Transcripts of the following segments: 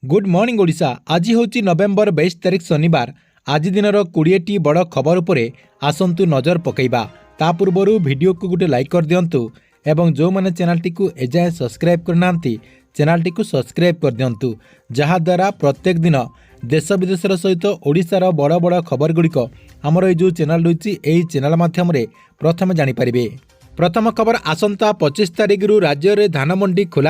Good morning Odisha. आज हूँ नवेम्बर 22 तारिख शनिवार। आज दिनर 20टी बड़ खबर उपरे आसंतु नजर पकईबा। ता पूर्व वीडियो को गोटे लाइक कर दिंतु एवं जो मैंने चैनल टी एजाए सब्सक्राइब करना चैनल टी सब्सक्राइब कर दिंतु, जहाद्वारा प्रत्येक दिन देश विदेशर सहित ओडिशार बड़ बड़ खबर गुड़िक आमर ये जो चैनल रही यही चैनल माध्यम प्रथम जानीपारे। प्रथम खबर आसंता 25 तारिख राज्य में धान मंडी खोल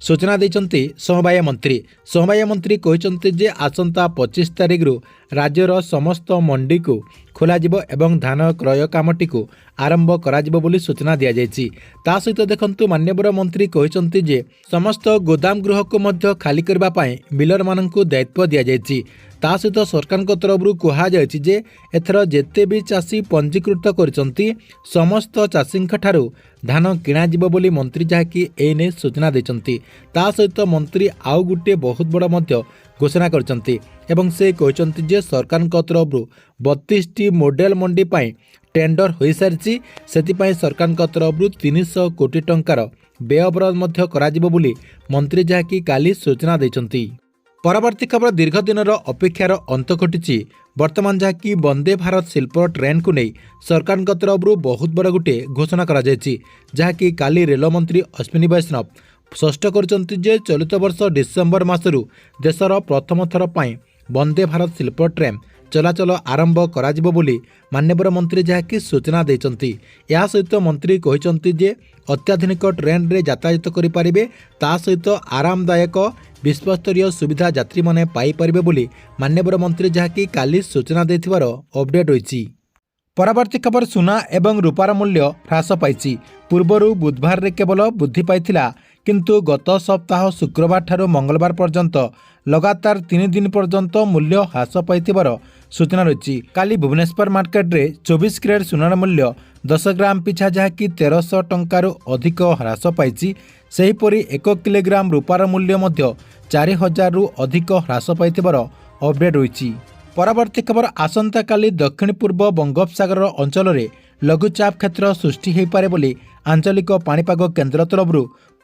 सूचना देते समवाय मंत्री। समवाय मंत्री कहते जे आसंता 25 तारिख राज्यर समस्त मंडी को खोल एवं धान क्रय कामटी को आरंभ कर सूचना दि जाएगी। ता सहित देखंतु माननीय मंत्री कहते जे समस्त गोदाम गृह को मध्य खाली करने मिलर मानू दायित्व दि जाएगी। ता सहित सरकार तरफ कहुई जे एथर जेते भी चाषी पंजीकृत कर समस्त चाषी ठारू धान किणाजिब बोली मंत्री जहाँकि एने सूचना देते। ता सहित मंत्री आउ गोटे बहुत बड़ घोषणा करते एवं से कहते जे सरकार तरफ 32टी मॉडल मंडी पाई टेंडर हो सारी से सरकार तरफ 300 कोटी टंकार व्यय बोली मंत्री जहाँकि काली सूचना देते। परवर्ती खबर दीर्घ दिन अपेक्षार अंत घटी। वर्तमान जहाँकि वंदे भारत शिल्प ट्रेन को नहीं सरकार तरफ बहुत बड़ गोटे घोषणा करा जहाँकि काली रेल मंत्री अश्विनी वैष्णव स्पष्ट करछंती जे चलित वर्ष डिसेम्बर मासरू देशर प्रथम थर पाई वंदे भारत शिल्प ट्रेन चलाचल आरंभ कराजिबो बोली माननीय मंत्री जहाँकि सूचना देते। या सहित मंत्री कहते जे अत्याधुनिक ट्रेन रे यातायात करें ता सहित आरामदायक विश्वस्तरीय सुविधा यात्री माने पाई परिबे बोली माननीय मंत्री जहाँकि काली सूचना देथिबार अपडेट होईची। परवर्ती खबर सुना एवं रूपार मूल्य ह्रास पाई। पूर्वर बुधवार रे केवल वृद्धि पाइथिला, किंतु गत सप्ताह शुक्रवार ठारू मंगलवार पर्यंत लगातार 3 दिन पर्यंत मूल्य ह्रास पाइथिबार सूचना रही। काली भुवनेश्वर मार्केट रे 24 क्यारेट सुनार मूल्य 10 ग्राम पिछा जहाँकि 1300 टंकारु अधिक ह्रास पाई। सेहीपरि 1 किलोग्राम रूपार मूल्य मध्य 4000 रु अधिक ह्रास पाइथिबार अपडेट होईची। परवर्ती खबर आसंता काली दक्षिण पूर्व बंगोपसागर अंचल में लघुचाप क्षेत्र सृष्टि हो पारे बोली आंचलिक पाणीपाग केन्द्र तरफ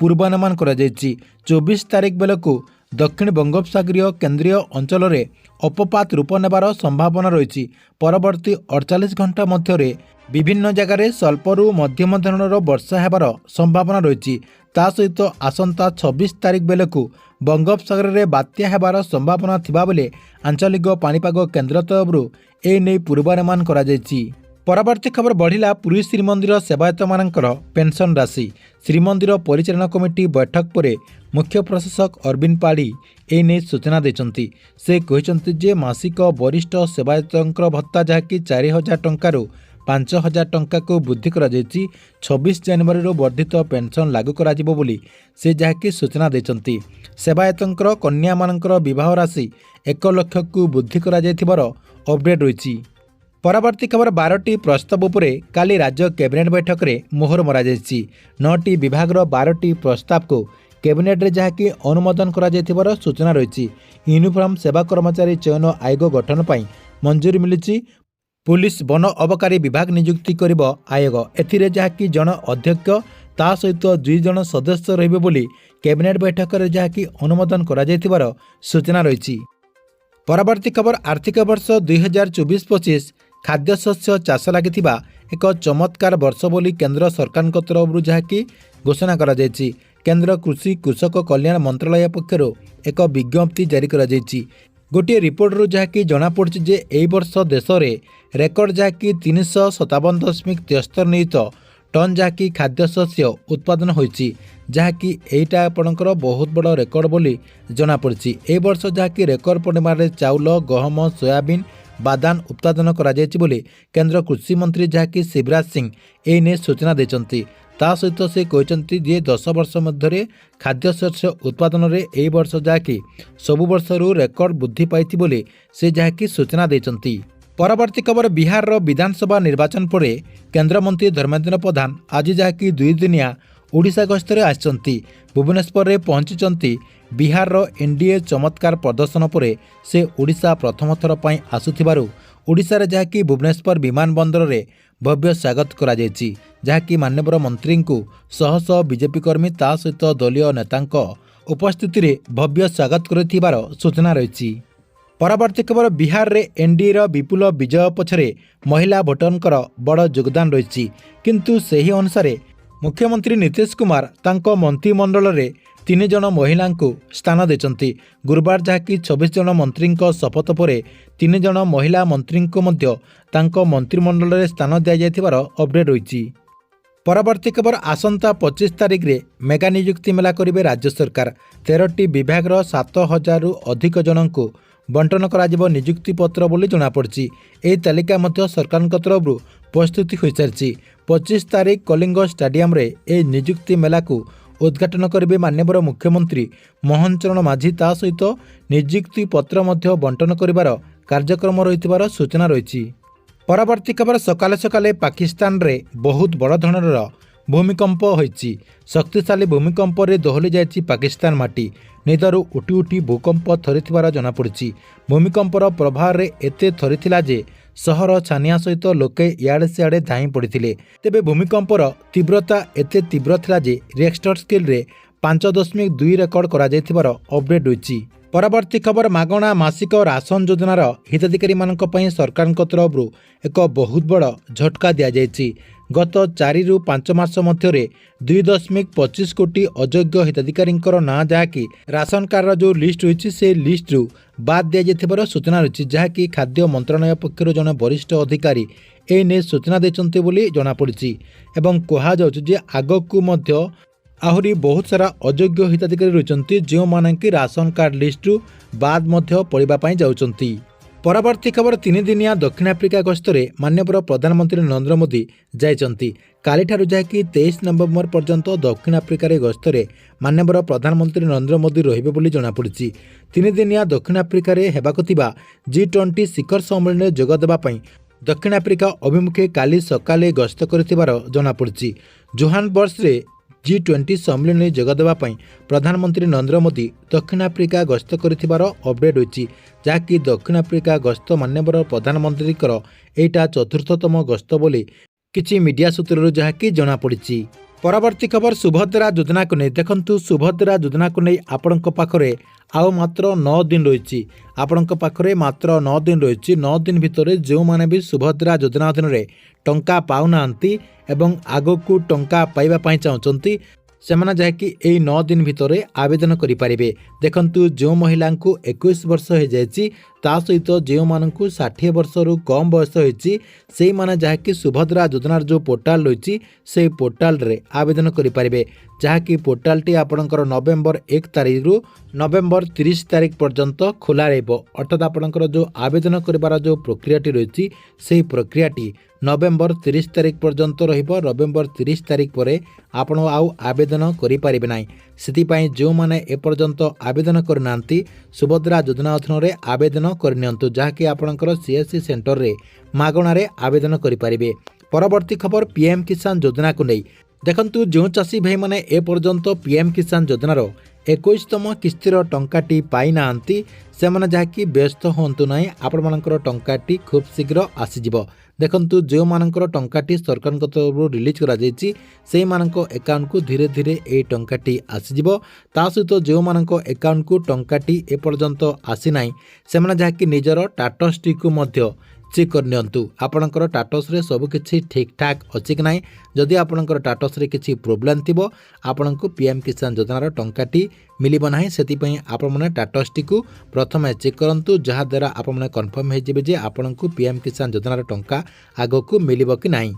पूर्वानुमान करा जायछि। 24 तारिख बेलू दक्षिण बंगोपसागरीय केन्द्रीय अंचल में अपपात रूप नेबार संभावना रही। परवर्ती 48 घंटा मध्य विभिन्न जगार स्वल्परू मध्यम धरणर वर्षा हेबार संभावना रही। ता सहित आसंता 26 तारिख बेलू बंगोपसागर में बात्या हेबार संभावना थिबा बेले आंचलिक पाणीपाग केन्द्र तरफ ए नै पूर्वानुमान करा जायछि। परवर्ती खबर बढ़िला पुरी श्रीमंदिर सेवायत मानकर पेंशन राशि। श्रीमंदिर परिचालन कमिटी बैठक पर मुख्य प्रशासक अरविंद पाढ़ी ए नै सूचना देते। से कहते जे मासिक वरिष्ठ सेवायत भत्ता जहाँकि 4000 टंकारु 5000 टंका को वृद्धि करा जायछि। 26 जनवरी वर्धित पेंशन लागू करा जिवो बोली से जहाँकि सूचना देते। सेवायत कन्या मानकर विवाह राशि 1 लाख को वृद्धि करा जायथिबार अपडेट रही। परवर्ती खबर 12टी प्रस्ताव उपरे काली राज्य कैबिनेट बैठक में मोहर मरा जायछि। 9टी विभागर 12टी प्रस्ताव को कैबिनेट रे जहाँकि अनुमोदन करा जायथिबार सूचना रही। यूनिफॉर्म सेवा कर्मचारी चयन आयोग गठन पाई मंजूरी मिली। पुलिस वन अबकारी विभाग नियुक्ति करिब आयोग। एथिरे जहाँकि जन अध्यक्ष ता सहित 2 जन सदस्य रहिबे बोली कैबिनेट बैठक में जहाँकि अनुमोदन करा जायथिबार सूचना रही। परवर्ती खबर आर्थिक वर्ष 2024-25 खाद्यशस्य चाष लगी एक चमत्कार वर्ष बोली केंद्र सरकार तरफ जहाँकि घोषणा करा जायछि। केंद्र कृषि कृषक कल्याण मंत्रालय पक्षर एक विज्ञप्ति जारी करा जायछि। गोटे रिपोर्ट रू जहाँकि जना पड़छि जे एई वर्ष देश में रेकर्ड जहाँकि 357.73 निहित टन जहाँकि खाद्यशस्य उत्पादन होइछि, जहाँकि एटा आपणकर बहुत बड़ रेकर्ड बोली जना पड़छि। ए वर्ष जहाँकि रेकर्ड परिमाण में चाउल गहम सोयाबीन बादाम उत्पादन करा जायछि बोली केंद्र कृषि मंत्री जहाँकि शिवराज सिंह ए ने सूचना देचंती। ता सहित से कहते जे 10 वर्ष मध्य खाद्यशस्य उत्पादन में ए वर्ष जहाँकि सबु वर्षरू रेकर्ड वृद्धि पाई बोली से जहाँकि सूचना देचंती। परवर्ती खबर बिहार विधानसभा निर्वाचन पर केंद्र मंत्री धर्मेंद्र प्रधान आज जहाँकि 2 दिनिया ओडिशा गस्तर आछंती। भुवनेश्वर में पहुंची बिहार एनडीए चमत्कार प्रदर्शन पर से ओडिशा प्रथम थर पाई आसुथिबारु ओडिशा रे जहाँकि भुवनेश्वर विमान बंदर रे भव्य स्वागत करा जहाँकि माननीय मंत्री को शह शह बीजेपी कर्मी ता सहित दलीय नेतांक उपस्थिति रे भव्य स्वागत करुथिबार सूचना रही। परवर्ती खबर बिहार रे एनडीए विपुल विजय पछरे महिला भोटरंकर बड़ योगदान रही, किंतु सही अनुसार मुख्यमंत्री नीतीश कुमार तांको मंत्रिमंडल रे 3 जन महिला को स्थान देचंती। गुरुवार जहाँकि 26 जन मंत्री शपथ पर 3 जन महिला मंत्री को मध्य तांको मंत्रिमंडल रे स्थान दिया जायथिबार अपडेट रही। परवर्ती खबर आसंता 25 तारिख रे मेगा नियुक्ति मेला करिवे राज्य सरकार। 13टी विभाग 7,000 रु अधिक जन को बंटन करा नियुक्ति पत्र बोली जनापड़ी। यह तालिका मध्य सरकार तरफ प्रस्तुति हो सारी। 25 तारिख कलिंग स्टाडियम रे ए नियुक्ति मेला को उद्घाटन करेंगे माननीय मुख्यमंत्री मोहन चरण माझी। ता सहित नियुक्ति पत्र मध्य बंटन करिवार कार्यक्रम रही सूचना रही। परवर्ती खबर सकाले सकाले पाकिस्तान रे बहुत बड़ धरणर भूमिकंप होईची। शक्तिशाली भूमिकंप रे दोहली जायछि पाकिस्तान माटी। निदरू उठी उठी भूकंप थरिथिबार जनापड़ी। भूमिकंपर प्रभाव रे एते थरिथिला जे सहर छानिया सहित लोके इआड़े सिआड़े धाई पड़ते। तेबे भूमिकंपर तीव्रता एते तीव्र थिला जे रिएक्टर स्केल रे 5.2 रेकर्ड करा जायथिबार अपडेट होईची। परवर्ती खबर मागणा मासिक राशन योजनार हिताधिकारी मानक पई सरकार तरफ एक बहुत बड़ झटका दिया जायछि। गत 4 रु 5 मास मध्य 2.25 कोटी अयोग्य हिताधिकारी ना जहाँकि राशन कार्ड जो लिस्ट रही से लिस्ट रु बाद दिया जायथिबार सूचना रही। जहाँकि खाद्य मंत्रालय पक्षर जड़े वरिष्ठ अधिकारी एने सूचना देते बोली जनापड़ी। एवं कहुच्छे जे आगकू मध्य आहरी बहुत सारा अयोग्य हिताधिकारी रही जो मानकी राशन कार्ड लिस्ट रु बाद मध्य पड़ापी जाउछंती। परवर्ती खबर 3 दिनिया दक्षिण आफ्रिका गस्तरे माननीय प्रधानमंत्री नरेंद्र मोदी जाइछंती। कालीठारु जहाँकि 23 नवेम्बर पर्यंत दक्षिण आफ्रिका गस्तरे माननीय प्रधानमंत्री नरेंद्र मोदी रहिबे बोली जनापड़ी। 3 दिनिया दक्षिण आफ्रिका हेबाकु थिबा G20 शिखर सम्मेलन में जोग देबा पई दक्षिण आफ्रिका अभिमुखे काली सकाले गस्त करथिबार जनापड़ी। जोहान्सबर्ग रे G20 सम्मेलन में जोग देबा पई प्रधानमंत्री नरेंद्र मोदी दक्षिण आफ्रिका गस्त करथिबार अपडेट होईची। जहाँकि दक्षिण आफ्रिका गस्त माननीय प्रधानमंत्री एटा चतुर्थतम गस्त बोली किछि मीडिया सूत्रରୁ जहाँकि जनापड़ी। परवर्ती खबर सुभद्रा योजना को नहीं देखंतु। सुभद्रा योजना को नहीं आपणक पाखरे आउ मात्र 9 दिन रही। आपणक पाखरे मात्र 9 दिन रही। 9 दिन भितर जो माने भी सुभद्रा योजना अधीन रे टंका पाउनांती एवं आगकू टंका पाइबा पई चाहउचंती सेमाने जहाँकि यही 9 दिन भितर आवेदन करें। देखंतु जो महिला को 21 वर्ष हो जाएगी ता सहित जो मानू 60 वर्ष रु कम बयस होती से माने जहाँकि सुभद्रा योजनार जो पोर्टाल रही से पोर्टाल रे आवेदन करें। जहाँकि पोर्टालटी आपणकर नवेम्बर 1 तारिख रु नवेम्बर 30 तारिख पर्यंत खोला रहिबो। अर्थात आपणकर जो आवेदन करिवार जो प्रक्रियाटी रही से प्रक्रियाटी नवेम्बर 30 तारिख पर्यंत रहिबो। नवेम्बर 30 तारिख पर आपण आउ आवेदन करि पारिबे नाही। सेतिपाई जो माने ए पर्यंत आवेदन करनांती सुभद्रा योजना अधीन रे आवेदन करनियंतु। जहाँकि आपणकर सीएससी सेंटर रे मागणा रे आवेदन करि पारिबे। परवर्ती खबर पीएम किसान योजना को नहीं देखंतु। जो चाषी भाई माने ए पर्यंत पीएम किसान योजनार 21तम किस्तिर टंकाटी पाई नांती से माने जहाँकि व्यस्त होंतु नाही। आपण मानकर टंकाटी खूब शीघ्र आसीजिवो। देखंतु जो मानकर टंकाटी सरकार तरफ रिलीज करा जायछि से मानक अकाउंट को धीरे धीरे ए टंकाटी आसीजिवो। ता सहित जो मानक अकाउंट को टंकाटी ए पर्यंत आसी नाही से माने जहाँकि निजर टाटस टी को मध्य चेक करनियंतु। आपणकर टाटस रे सब किछि ठीक ठाक अछि कि नाही। जदि आपणकर टाटस रे किछि प्रोब्लेम थिबो आपणको पीएम किसान योजनार टंकाटी मिलिबो नाही। सेति पई आपण माने टाटस टी को प्रथमे चेक करंतु जहा द्वारा आपण माने कन्फर्म हे जिवे जे आपणको पीएम किसान योजनार टंका आगको मिलिबो कि नाही।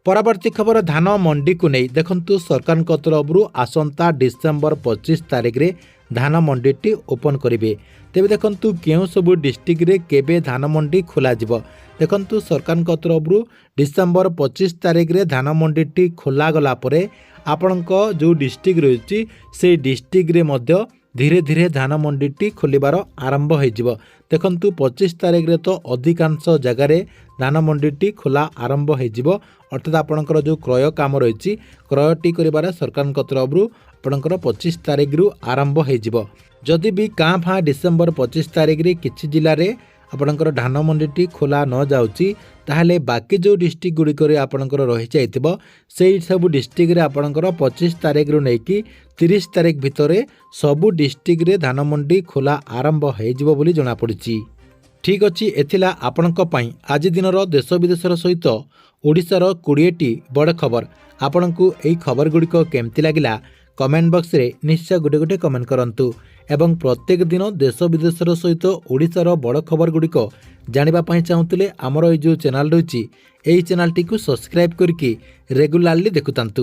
परवर्ती खबर धान मंडी को नहीं देखंतु। सरकार तरफ आसंता डिसेम्बर 25 तारिख रे धान मंडी ओपन करेंगे। तेबे देखंतु केउ सब डिस्ट्रिक्ट रे केबे धान मंडी खोला जिवो। देखंतु सरकार तरफ डिसेम्बर 25 तारिख रे धान मंडी खोला गला परे आपणक जो डिस्ट्रिक्ट रही से डिस्ट्रिक्ट रे मध्य धीरे धीरे धान मंडी खोलिबार आरंभ हो। देखंतु 25 तारिख रे तो अधिकांश जगार धान मंडी खोला आरंभ हो। अर्थात आपणकर जो क्रय काम रही क्रयटी कर सरकार तरफ आपणकर 25 तारिख रु आरंभ हो। जदि भी काँ फाँ डिसेम्बर 25 तारिख रे किछि जिले में आपणकर धान मंडी खोला न जाउची ताहले बाकी जो डिस्ट्रिक्ट गुड़िक आपणकर रही जाइथिबो सेई सब डिस्ट्रिक्ट रे आपणकर 25 तारीख रु नेकी 30 तारीख भितर सबु डिस्ट्रिक्ट रे धान मंडी खोला आरंभ हो जिवो बोली जणा पड़िछि। ठीक अच्छी एथिला आपणक पई आज दिनर देश विदेशर सहित ओडिशार 20टी बड़ खबर। आपणकु एई खबर गुड़िक केमती लागिला कमेंट बॉक्स रे निश्चय गोटे गोटे कमेंट करंतु एवं प्रत्येक दिन देश विदेशर सहित ओडिशार बड़ खबर गुड़िक जानिबा पई चाहुतले हमर एई जो चैनल रहिछि एई चैनल टी को सब्सक्राइब करके रेगुलारली देखुतांतु।